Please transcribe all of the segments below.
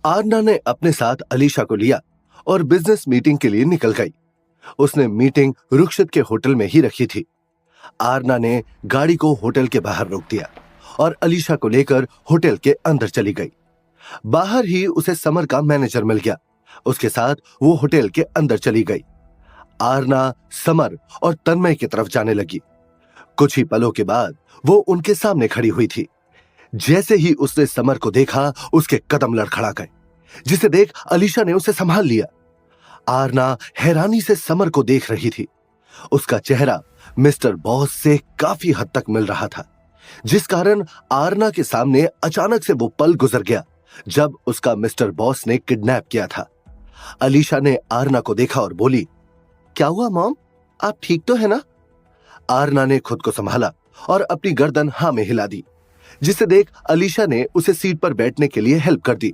आरना ने अपने साथ अलीशा को लिया और बिजनेस मीटिंग के लिए निकल गई। उसने मीटिंग रुखसत के होटल में ही रखी थी। आरना ने गाड़ी को होटल के बाहर रोक दिया और अलीशा को लेकर होटल के अंदर चली गई। बाहर ही उसे समर का मैनेजर मिल गया। उसके साथ वो होटल के अंदर चली गई। आरना समर और तन्मय की तरफ जाने लगी। कुछ ही पलों के बाद वो उनके सामने खड़ी हुई थी। जैसे ही उसने समर को देखा, उसके कदम लड़खड़ा गए, जिसे देख अलीशा ने उसे संभाल लिया। आरना हैरानी से समर को देख रही थी। उसका चेहरा मिस्टर बॉस से काफी हद तक मिल रहा था, जिस कारण आरना के सामने अचानक से वो पल गुजर गया जब उसका मिस्टर बॉस ने किडनैप किया था। अलीशा ने आरना को देखा और बोली, क्या हुआ मॉम, आप ठीक तो है ना? आरना ने खुद को संभाला और अपनी गर्दन हाँ में हिला दी, जिसे देख अलीशा ने उसे सीट पर बैठने के लिए हेल्प कर दी।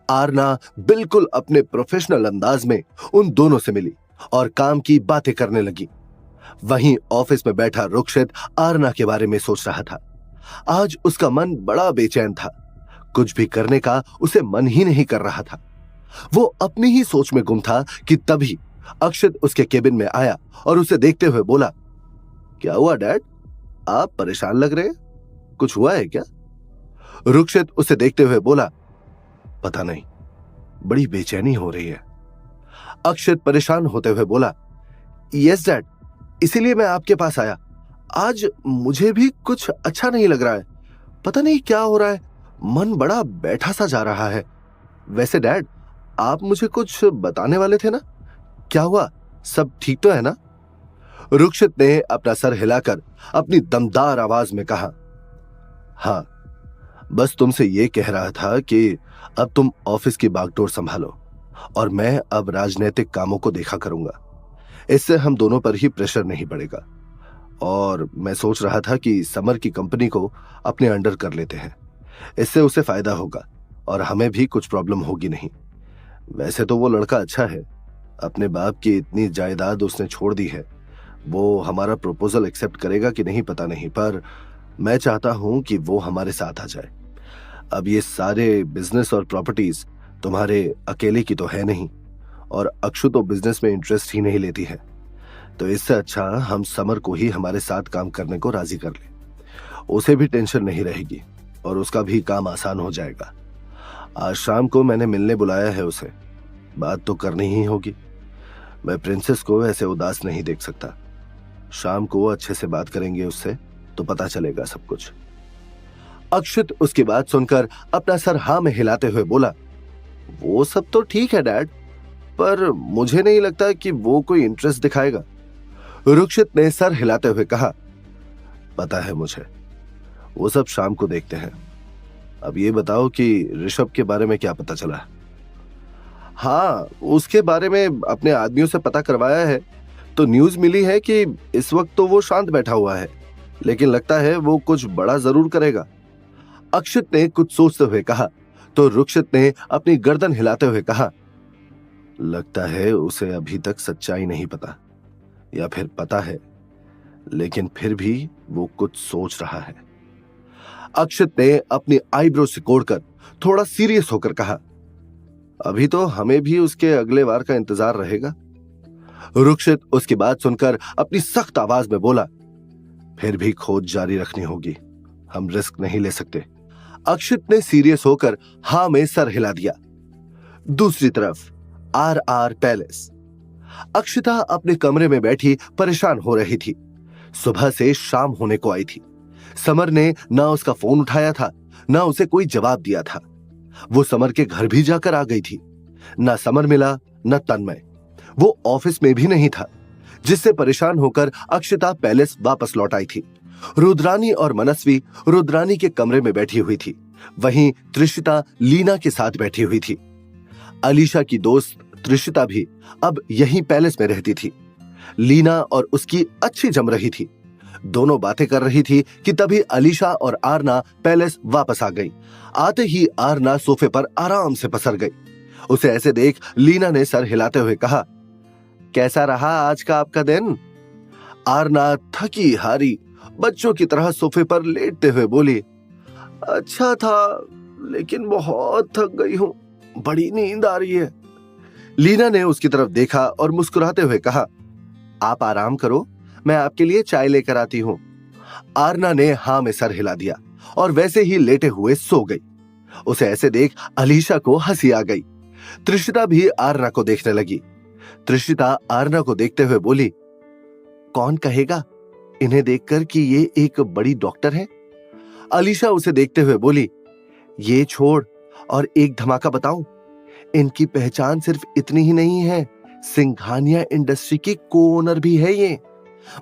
आरना बिल्कुल अपने प्रोफेशनल अंदाज में उन दोनों से मिली और काम की बातें करने लगी। वहीं ऑफिस में बैठा रुखसत आरना के बारे में सोच रहा था। आज उसका मन बड़ा बेचैन था। कुछ भी करने का उसे मन ही नहीं कर रहा था। वो अपनी ही सोच में गुम था कि तभी अक्षत उसके केबिन में आया और उसे देखते हुए बोला, क्या हुआ डैड, आप परेशान लग रहे हैं, कुछ हुआ है क्या? रुखसत उसे देखते हुए बोला, पता नहीं, बड़ी बेचैनी हो रही है। अक्षत परेशान होते हुए बोला, यस डैड, इसीलिए मैं आपके पास आया। आज मुझे भी कुछ अच्छा नहीं लग रहा है। पता नहीं क्या हो रहा है, मन बड़ा बैठा सा जा रहा है। वैसे डैड, आप मुझे कुछ बताने वाले थे ना? क्या हुआ, सब ठीक तो है ना? रुखसत ने अपना सर हिलाकर अपनी दमदार आवाज में कहा, हाँ, बस तुमसे ये कह रहा था कि अब तुम ऑफिस की बागडोर संभालो और मैं अब राजनीतिक कामों को देखा करूंगा। इससे हम दोनों पर ही प्रेशर नहीं पड़ेगा। और मैं सोच रहा था कि समर की कंपनी को अपने अंडर कर लेते हैं। इससे उसे फायदा होगा और हमें भी कुछ प्रॉब्लम होगी नहीं। वैसे तो वो लड़का अच्छा है, अपने बाप की इतनी जायदाद उसने छोड़ दी है। वो हमारा प्रपोजल एक्सेप्ट करेगा कि नहीं पता नहीं, पर मैं चाहता हूं कि वो हमारे साथ आ जाए। अब ये सारे बिजनेस और प्रॉपर्टीज तुम्हारे अकेले की तो है नहीं, और अक्षु तो बिजनेस में इंटरेस्ट ही नहीं लेती है। तो इससे अच्छा हम समर को ही हमारे साथ काम करने को राजी कर ले। उसे भी टेंशन नहीं रहेगी और उसका भी काम आसान हो जाएगा। आज शाम को मैंने मिलने बुलाया है उसे, बात तो करनी ही होगी। मैं प्रिंसेस को ऐसे उदास नहीं देख सकता। शाम को अच्छे से बात करेंगे उससे तो पता चलेगा सब कुछ। अक्षत उसकी बात सुनकर अपना सर हाँ में हिलाते हुए बोला, वो सब तो ठीक है डैड, पर मुझे नहीं लगता कि वो कोई इंटरेस्ट दिखाएगा। रुखसत ने सर हिलाते हुए कहा, पता है मुझे, वो सब शाम को देखते हैं। अब ये बताओ कि ऋषभ के बारे में क्या पता चला? हाँ, उसके बारे में अपने आदमियों से पता करवाया है, तो न्यूज मिली है कि इस वक्त तो वो शांत बैठा हुआ है, लेकिन लगता है वो कुछ बड़ा जरूर करेगा। अक्षत ने कुछ सोचते हुए कहा तो रुखसत ने अपनी गर्दन हिलाते हुए कहा, लगता है उसे अभी तक सच्चाई नहीं पता, या फिर पता है लेकिन फिर भी वो कुछ सोच रहा है। अक्षत ने अपनी आईब्रो सिकोड़कर थोड़ा सीरियस होकर कहा, अभी तो हमें भी उसके अगले वार का इंतजार रहेगा। रुखसत उसकी बात सुनकर अपनी सख्त आवाज में बोला, फिर भी खोज जारी रखनी होगी, हम रिस्क नहीं ले सकते। अक्षत ने सीरियस होकर हाँ में सर हिला दिया। दूसरी तरफ आर पैलेस। अक्षिता अपने कमरे में बैठी परेशान हो रही थी। सुबह से शाम होने को आई थी। समर ने ना उसका फोन उठाया था, ना उसे कोई जवाब दिया था। वो समर के घर भी जाकर आ गई थी। ना समर मिला, न तन्मय। वो ऑफिस में भी नहीं था, जिससे परेशान होकर अक्षिता पैलेस वापस लौट आई थी। रुद्रानी और मनस्वी रुद्रानी के कमरे में बैठी हुई थी। वहीं त्रिशिता लीना के साथ बैठी हुई थी। अलीशा की दोस्त त्रिशिता भी अब यहीं पैलेस में रहती थी। लीना और उसकी अच्छी जम रही थी। दोनों बातें कर रही थी कि तभी अलीशा और आरना पैलेस वापस आ गई। आते ही आरना सोफे पर आराम से पसर गई। उसे ऐसे देख लीना ने सर हिलाते हुए कहा, कैसा रहा आज का आपका दिन? आरना थकी हारी बच्चों की तरह सोफे पर लेटते हुए बोली, अच्छा था, लेकिन बहुत थक गई हूं। बड़ी नींद आ रही है। लीना ने उसकी तरफ देखा और मुस्कुराते हुए कहा, आप आराम करो, मैं आपके लिए चाय लेकर आती हूं। आरना ने हाँ में सर हिला दिया और वैसे ही लेटे हुए सो गई। उसे ऐसे देख अलीशा को हंसी आ गई। त्रिशिता भी आरना को देखने लगी। त्रिशिता आरना को देखते हुए बोली, कौन कहेगा इन्हें देखकर कि ये एक बड़ी डॉक्टर है। अलीशा उसे देखते हुए बोली, ये छोड़ और एक धमाका बताऊं, इनकी पहचान सिर्फ इतनी ही नहीं है, सिंघानिया इंडस्ट्री की को ओनर भी है ये।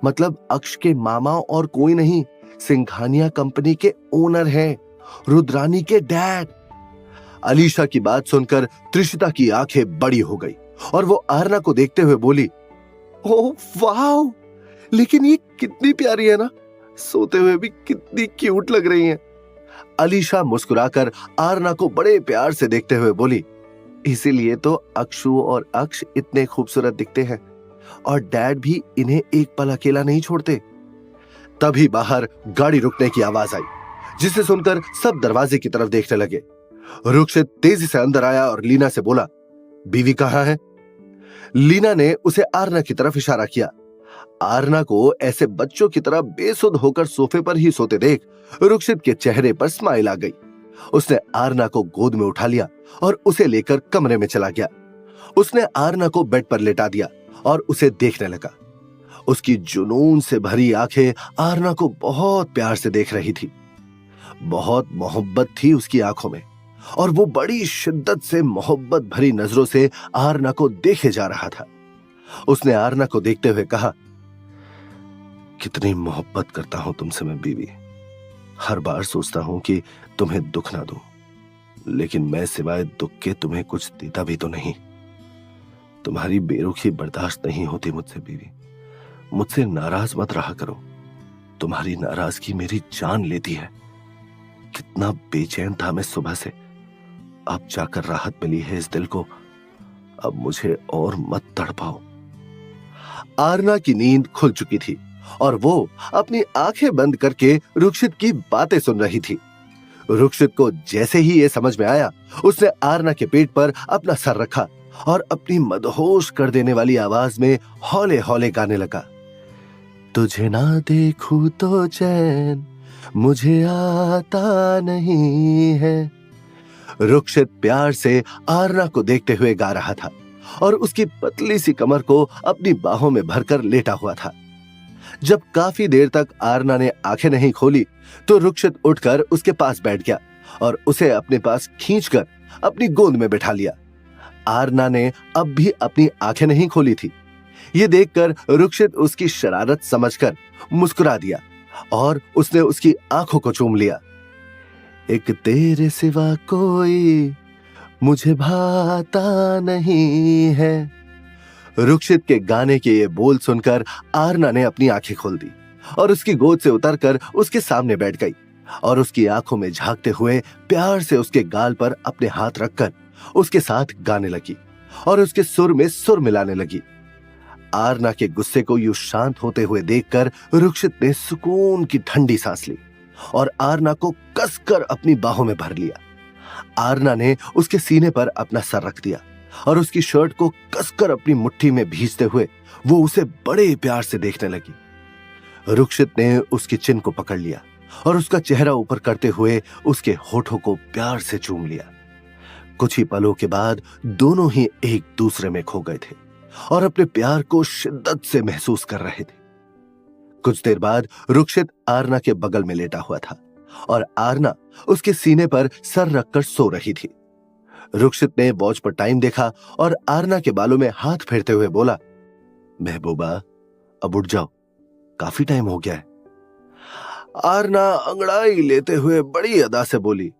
मतलब अक्ष के मामा और कोई नहीं, सिंघानिया कंपनी के ओनर हैं, रुद्रानी के डैड। अलीशा की बात सुनकर त्रिशिता की आंखें बड़ी हो गई और वो आरना को देखते हुए बोली, ओह वाह, लेकिन ये कितनी प्यारी है ना, सोते हुए भी कितनी क्यूट लग रही है। अलीशा मुस्कुराकर आरना को बड़े प्यार से देखते हुए बोली, इसीलिए तो अक्षु और अक्ष इतने खूबसूरत दिखते हैं और डैड भी इन्हें एक पल अकेला नहीं छोड़ते। तभी बाहर गाड़ी रुकने की आवाज आई, जिसे सुनकर सब दरवाजे की तरफ देखने लगे। रुक्षित तेजी से अंदर आया और लीना से बोला, बीवी कहाँ है? लीना ने उसे आरना की तरफ इशारा किया। आरना को ऐसे बच्चों की तरह बेसुध होकर सोफे पर ही सोते देख रुक्षित के चेहरे पर स्माइल आ गई। उसने आरना को गोद में उठा लिया और उसे लेकर कमरे में चला गया। उसने आरना को बेड पर लेटा दिया और उसे देखने लगा। उसकी जुनून से भरी आंखें आरना को बहुत प्यार से देख रही थी। बहुत मोहब्बत थी उसकी आंखों में और वो बड़ी शिद्दत से मोहब्बत भरी नजरों से आरना को देखे जा रहा था। उसने आरना को देखते हुए कहा, कितनी मोहब्बत करता हूं तुमसे मैं बीवी। हर बार सोचता हूं कि तुम्हें दुख ना दूं, लेकिन मैं सिवाय दुख के तुम्हें कुछ देता भी तो नहीं। तुम्हारी बेरुखी बर्दाश्त नहीं होती मुझसे बीवी। मुझसे नाराज मत रहा करो, तुम्हारी नाराजगी मेरी जान लेती है। कितना बेचैन था मैं सुबह से, अब जाकर राहत मिली है इस दिल को। अब मुझे और मत तड़पाओ। आरना की नींद खुल चुकी थी और वो अपनी आंखें बंद करके रुक्षित की बातें सुन रही थी। रुक्षित को जैसे ही ये समझ में आया, उसने आरना के पेट पर अपना सर रखा और अपनी मदहोश कर देने वाली आवाज में हौले हौले गाने लगा, तुझे ना देखूं तो चैन मुझे आता नहीं है। रुक्षित प्यार से आरना को देखते हुए गा रहा था और उसकी पतली सी कमर को अपनी बाहों में भरकर लेटा हुआ था। जब काफी देर तक आरना ने आंखें नहीं खोली तो रुक्षित उठकर उसके पास बैठ गया और उसे अपने पास खींचकर अपनी गोद में बैठा लिया। आरना ने अब भी अपनी आंखें नहीं खोली थी। ये देखकर रुक्षित उसकी शरारत समझकर मुस्कुरा दिया और उसने उसकी आंखों को चूम लिया। एक तेरे सिवा कोई मुझे भाता नहीं है। रुक्षित के गाने के ये बोल सुनकर आरना ने अपनी आंखें खोल दी और उसकी गोद से उतरकर उसके सामने बैठ गई और उसकी आंखों में झांकते हुए प्यार से उसके गाल पर अपने हाथ रखकर उसके साथ गाने लगी और उसके सुर में सुर मिलाने लगी। आरना के गुस्से को यूं शांत होते हुए देखकर रुक्षित ने सुकून की ठंडी सांस ली और आरना को कसकर अपनी बाहों में भर लिया। आरना ने उसके सीने पर अपना सर रख दिया और उसकी शर्ट को कसकर अपनी मुट्ठी में भींचते हुए वो उसे बड़े प्यार से देखने लगी। रुक्षित ने उसकी चिन को पकड़ लिया और उसका चेहरा ऊपर करते हुए उसके होठों को प्यार से चूम लिया। कुछ ही पलों के बाद दोनों ही एक दूसरे में खो गए थे और अपने प्यार को शिद्दत से महसूस कर रहे थे। कुछ देर बाद रुक्षित आरना के बगल में लेटा हुआ था और आरना उसके सीने पर सर रखकर सो रही थी। रुक्षित ने वॉच पर टाइम देखा और आरना के बालों में हाथ फेरते हुए बोला, महबूबा अब उठ जाओ, काफी टाइम हो गया है। आरना अंगड़ाई लेते हुए बड़ी अदा से बोली,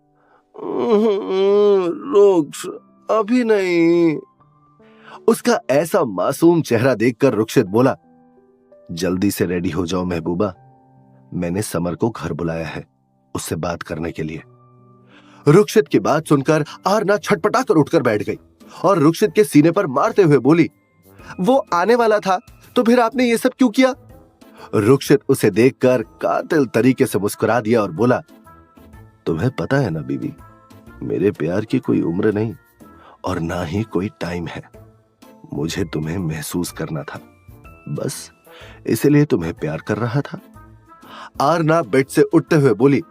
रुक्ष अभी नहीं। उसका ऐसा मासूम चेहरा देखकर रुक्षित बोला, जल्दी से रेडी हो जाओ महबूबा, मैंने समर को घर बुलाया है उससे बात करने के लिए। रुक्षित की बात सुनकर आरना छटपटाकर उठकर बैठ गई और रुक्षित के सीने पर मारते हुए बोली, वो आने वाला था तो फिर आपने ये सब क्यों किया? रुक्षित उसे देखकर कातिल तरीके से मुस्कुरा दिया और बोला, तुम्हें पता है ना बीवी, मेरे प्यार की कोई उम्र नहीं और ना ही कोई टाइम है। मुझे तुम्हें महसूस करना था, बस इसलिए तुम्हें प्यार कर रहा था। आरना बेड से उठते हुए बोली,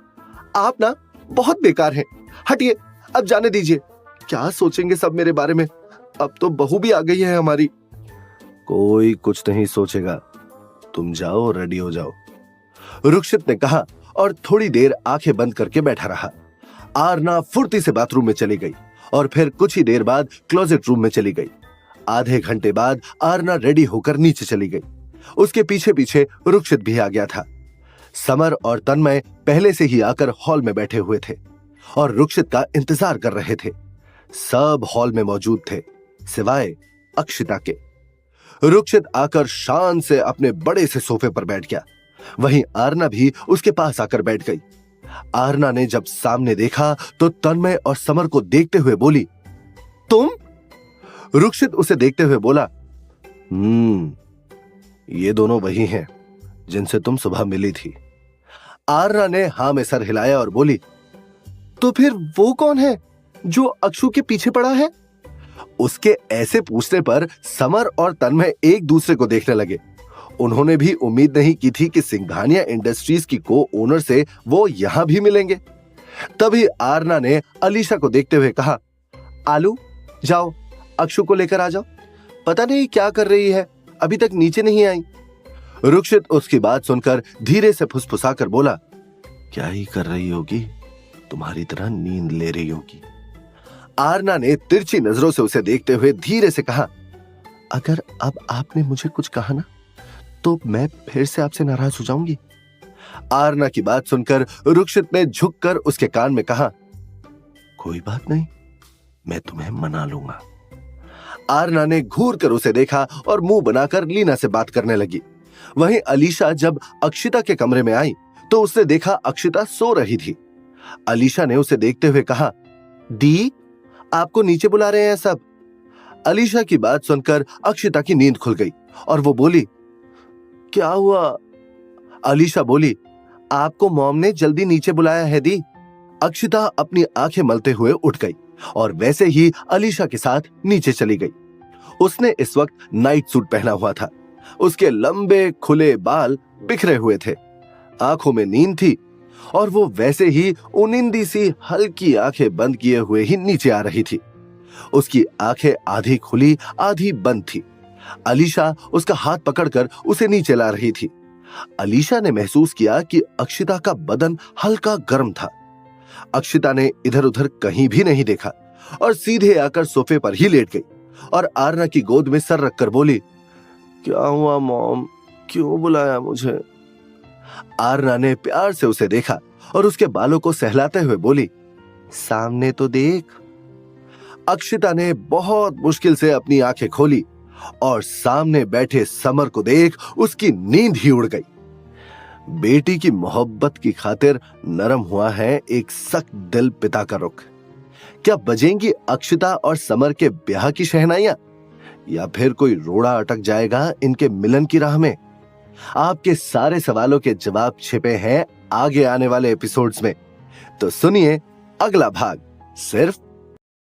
आप ना बहुत बेकार हैं, हटिए, अब जाने दीजिए। क्या सोचेंगे सब मेरे बारे में? अब तो बहू भी आ गई है हमारी। कोई कुछ नहीं सोचेगा, तुम जाओ, रेडी हो जाओ, रुक्षित ने कहा और थोड़ी देर आंखें बंद करके बैठा रहा। आरना फुर्ती से बाथरूम में चली गई और फिर कुछ ही देर बाद क्लोजेट रूम में चली गई। आधे घंटे बाद आरना रेडी होकर नीचे चली गई। उसके पीछे पीछे रुक्षित भी आ गया था। समर और तन्मय पहले से ही आकर हॉल में बैठे हुए थे और रुक्षित का इंतजार कर रहे थे। सब हॉल में मौजूद थे सिवाय अक्षिता के। रुक्षित आकर शान से अपने बड़े से सोफे पर बैठ गया। वहीं आरना भी उसके पास आकर बैठ गई। आरना ने जब सामने देखा तो तन्मय और समर को देखते हुए बोली, तुम? रुक्षित उसे देखते हुए बोला, ये दोनों वही हैं जिनसे तुम सुबह मिली थी। आरना ने हां में सर हिलाया और बोली, तो फिर वो कौन है जो अक्षु के पीछे पड़ा है? उसके ऐसे पूछने पर समर और तन्मय एक दूसरे को देखने लगे। उन्होंने भी उम्मीद नहीं की थी कि सिंघानिया इंडस्ट्रीज की को ओनर से वो यहां भी मिलेंगे। तभी आरना ने अलीशा को देखते हुए कहा, आलू, जाओ अक्षु को लेकर आ जाओ, पता नहीं क्या कर रही है, अभी तक नीचे नहीं आई। रुक्षित उसकी बात सुनकर धीरे से फुसफुसाकर बोला, क्या ही कर रही होगी, तुम्हारी तरह नींद ले रही होगी। आरना ने तिरछी नजरों से उसे देखते हुए धीरे से कहा, अगर अब आपने मुझे कुछ कहा ना तो मैं फिर से आपसे नाराज हो जाऊंगी। आरना की बात सुनकर रुक्षित ने झुककर उसके कान में कहा, कोई बात नहीं, मैं तुम्हें मना लूंगा। आरना ने घूर कर उसे देखा और मुंह बनाकर लीना से बात करने लगी। वहीं अलीशा जब अक्षिता के कमरे में आई तो उसने देखा अक्षिता सो रही थी। अलीशा ने उसे देखते हुए कहा, दी, आपको नीचे बुला रहे हैं सब। अलीशा की बात सुनकर अक्षिता की नींद खुल गई और वो बोली, क्या हुआ? अलीशा बोली, आपको मॉम ने जल्दी नीचे बुलाया है दी। अक्षिता अपनी आंखें मलते हुए उठ गई और वैसे ही अलीशा के साथ नीचे चली गई। उसने इस वक्त नाइट सूट पहना हुआ था। उसके लंबे खुले बाल बिखरे हुए थे, आंखों में नींद थी और वो वैसे ही उनिंदी सी हल्की आंखें बंद किए हुए ही नीचे आ रही थी। उसकी आंखें आधी खुली आधी बंद थी। अलीशा उसका हाथ पकड़कर उसे नीचे ला रही थी। अलीशा ने महसूस किया कि अक्षिता का बदन हल्का गर्म था। अक्षिता ने इधर उधर कहीं भी नहीं देखा और सीधे आकर सोफे पर ही लेट गई और आरना की गोद में सर रखकर बोली, क्या हुआ मॉम, क्यों बुलाया मुझे? आरना ने प्यार से उसे देखा और उसके बालों को सहलाते हुए बोली, सामने तो देख। अक्षिता ने बहुत मुश्किल से अपनी आंखें खोली और सामने बैठे समर को देख उसकी नींद ही उड़ गई। बेटी की मोहब्बत की खातिर नरम हुआ है एक सख्त दिल पिता का रुख। क्या बजेंगी अक्षिता और समर के ब्याह की शहनाइयां या फिर कोई रोड़ा अटक जाएगा इनके मिलन की राह में? आपके सारे सवालों के जवाब छिपे हैं आगे आने वाले एपिसोड्स में। तो सुनिए अगला भाग सिर्फ